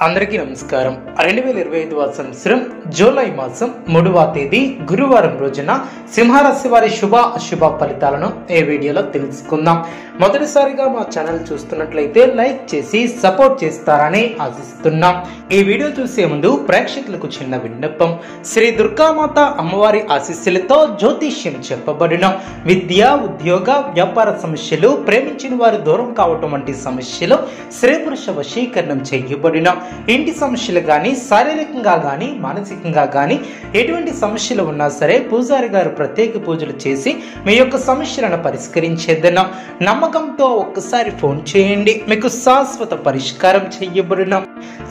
అందరికీ నమస్కారం. 2025వ సంవత్సరం జూలై మాసం 3వ తేదీ గురువారం రోజున సింహరాశి వారి శుభ అశుభ ఫలితాలను ఈ వీడియోలో తెలుసుకుందాం. మొదటిసారిగా మా ఛానల్ చూస్తున్నట్లయితే లైక్ చేసి సపోర్ట్ చేస్తారని ఆశిస్తున్నాం. ఈ వీడియో చూసే ముందు ప్రేక్షకులకు చిన్న విన్నపం. శ్రీ దుర్గామాత అమ్మవారి ఆశీస్సులతో జ్యోతిష్యం చెప్పబడిన విద్య, ఉద్యోగ, వ్యాపార సమస్యలు, ప్రేమించిన వారు దూరం కావటం వంటి సమస్యలు, స్త్రీ పురుష వశీకరణం చేయబడిన ఇంటి సమస్యలు గాని, శారీరకంగా గాని, మానసికంగా గాని ఎటువంటి సమస్యలు ఉన్నా సరే పూజారి గారు ప్రత్యేక పూజలు చేసి మీ యొక్క సమస్యలను పరిష్కరించేద్దాం. నమ్మకంతో ఒక్కసారి ఫోన్ చేయండి, మీకు శాశ్వత పరిష్కారం చేయబడిన.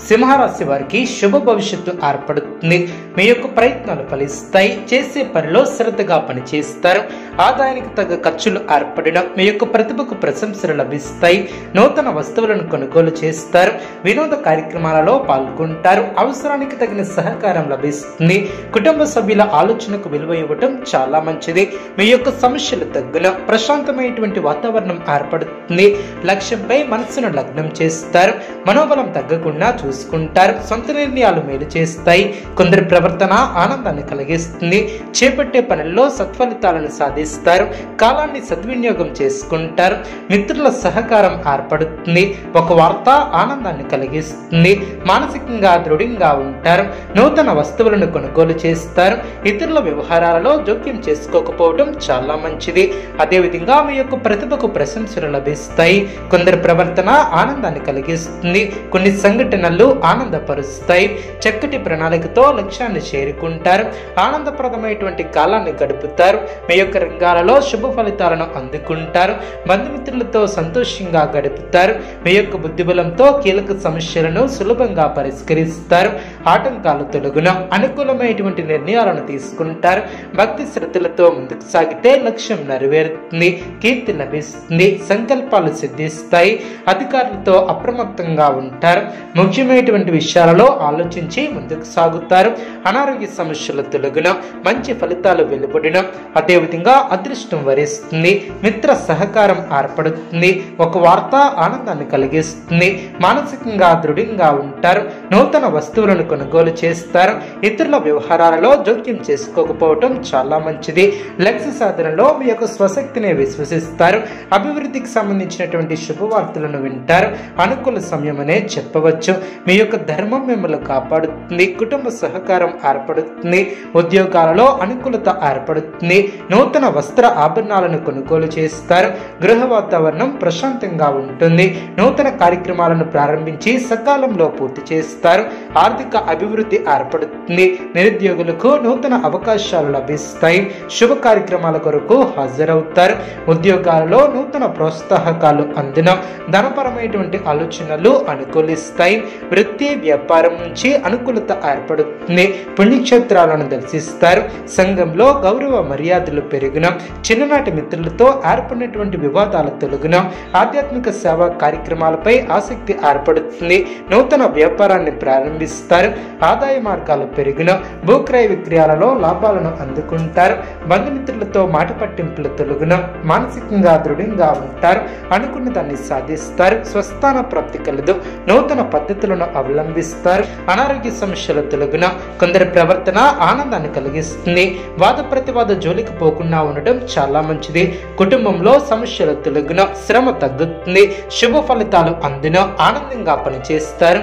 సింహరాశి వారికి శుభ భవిష్యత్తు ఏర్పడుతుంది. మీ యొక్క ప్రయత్నాలు ఫలిస్తాయి. చేసే పనిలో శ్రద్ధగా పనిచేస్తారు. ఆదాయానికి తగ్గ ఖర్చులు ఏర్పడిన మీ యొక్క ప్రతిభకు ప్రశంసలు లభిస్తాయి. నూతన వస్తువులను కొనుగోలు చేస్తారు. వినోద కార్యక్రమాలలో పాల్గొంటారు. అవసరానికి తగిన సహకారం లభిస్తుంది. కుటుంబ సభ్యుల ఆలోచనకు విలువ ఇవ్వటం చాలా మంచిది. మీ యొక్క సమస్యలు తగ్గున ప్రశాంతమైనటువంటి వాతావరణం ఏర్పడుతుంది. లక్ష్యంపై మనసును లగ్నం చేస్తారు. మనోబలం తగ్గకుండా చూసుకుంటారు. సొంత నిర్ణయాలు మేలు చేస్తాయి. కొందరి ప్రవర్తన ఆనందాన్ని కలిగిస్తుంది. చేపట్టే పనుల్లో సత్ఫలితాలను సాధిస్తారు. కాలాన్ని సద్వినియోగం చేసుకుంటారు. మిత్రుల సహకారం ఏర్పడుతుంది. ఒక వార్త ఆనందాన్ని కలిగిస్తుంది. మానసికంగా దృఢంగా ఉంటారు. నూతన వస్తువులను కొనుగోలు చేస్తారు. ఇతరుల వ్యవహారాలలో జోక్యం చేసుకోకపోవడం చాలా మంచిది. అదేవిధంగా మీ యొక్క ప్రతిభకు ప్రశంసలు లభిస్తాయి. కొందరి ప్రవర్తన ఆనందాన్ని కలిగిస్తుంది. కొన్ని సంఘటనలు ఆనందపరుస్తాయి. చక్కటి ప్రణాళికతో లక్ష్యాన్ని చేరుకుంటారు. ఆనందప్రదమైనటువంటి కాలాన్ని గడుపుతారు. మీ యొక్క రంగాలలో శుభ ఫలితాలను అందుకుంటారు. బంధుమిత్రులతో సంతోషంగా గడుపుతారు. మీ యొక్క బుద్ధిబలంతో కీలక సమస్యలను సులభంగా పరిష్కరిస్తారు. ఆటంకాలు తొలగున అనుకూలమైనటువంటి నిర్ణయాలను తీసుకుంటారు. భక్తి శ్రద్ధలతో ముందుకు సాగితే లక్ష్యం నెరవేరుతుంది. కీర్తి లభిస్తుంది. సంకల్పాలు సిద్ధిస్తాయి. అధికారులతో అప్రమత్తంగా ఉంటారు. ముఖ్యమైనటువంటి విషయాలలో ఆలోచించి ముందుకు సాగుతారు. అనారోగ్య సమస్యలు తొలగున మంచి ఫలితాలు వెలువడిన. అదేవిధంగా అదృష్టం వరిస్తుంది. మిత్ర సహకారం ఏర్పడుతుంది. ఒక వార్త ఆనందాన్ని కలిగిస్తుంది. మానసికంగా దృఢంగా ఉంటారు. నూతన వస్తువులను కొనుగోలు చేస్తారు. ఇతరుల వ్యవహారాలలో జోక్యం చేసుకోకపోవటం చాలా మంచిది. లక్ష్య సాధనలో మీ యొక్క స్వశక్తిని విశ్వసిస్తారు. అభివృద్ధికి సంబంధించినటువంటి శుభవార్తలను వింటారు. అనుకూల సమయం అనే చెప్పవచ్చు. మీ యొక్క ధర్మం మిమ్మల్ని కాపాడుతుంది. కుటుంబ సహకారం ఏర్పడుతుంది. ఉద్యోగాలలో అనుకూలత ఏర్పడుతుంది. నూతన వస్త్ర ఆభరణాలను కొనుగోలు చేస్తారు. గృహ వాతావరణం ప్రశాంతంగా ఉంటుంది. నూతన కార్యక్రమాలను ప్రారంభించి సకాలంలో పూర్తి చేస్తారు. ఆర్థిక అభివృద్ధి ఏర్పడుతుంది. నిరుద్యోగులకు నూతన అవకాశాలు లభిస్తాయి. శుభ కార్యక్రమాల కొరకు హాజరవుతారు. ఉద్యోగాలలో నూతన ప్రోత్సాహకాలు అందున ధనపరమైనటువంటి ఆలోచనలు అనుకూలిస్తాయి. వృత్తి వ్యాపారం నుంచి అనుకూలత ఏర్పడుతుంది. పుణ్యక్షేత్రాలను దర్శిస్తారు. సంఘంలో గౌరవ మర్యాదలు పెరుగున. చిన్ననాటి మిత్రులతో ఏర్పడినటువంటి వివాదాలు తొలగున. ఆధ్యాత్మిక సేవా కార్యక్రమాలపై ఆసక్తి ఏర్పడుతుంది. నూతన వ్యాపారాన్ని ప్రారంభిస్తారు. ఆదాయ మార్గాలు పెరిగిన. భూక్రయ విక్రయాలలో లాభాలను అందుకుంటారు. బంధుమిత్రులతో మాట పట్టింపులు తొలగున. మానసికంగా దృఢంగా ఉంటారు. అనుకున్న దాన్ని సాధిస్తారు. స్వస్థాన ప్రాప్తి కలదు. నూతన పద్ధతులను అవలంబిస్తారు. అనారోగ్య సమస్యలు తొలగున. కొందరి ప్రవర్తన ఆనందాన్ని కలిగిస్తుంది. వాద ప్రతివాద జోలికి పోకుండా ఉండటం చాలా మంచిది. కుటుంబంలో సమస్యలు తొలగున. శ్రమ తగ్గుతుంది. శుభ ఫలితాలు అందున ఆనందంగా పనిచేస్తారు.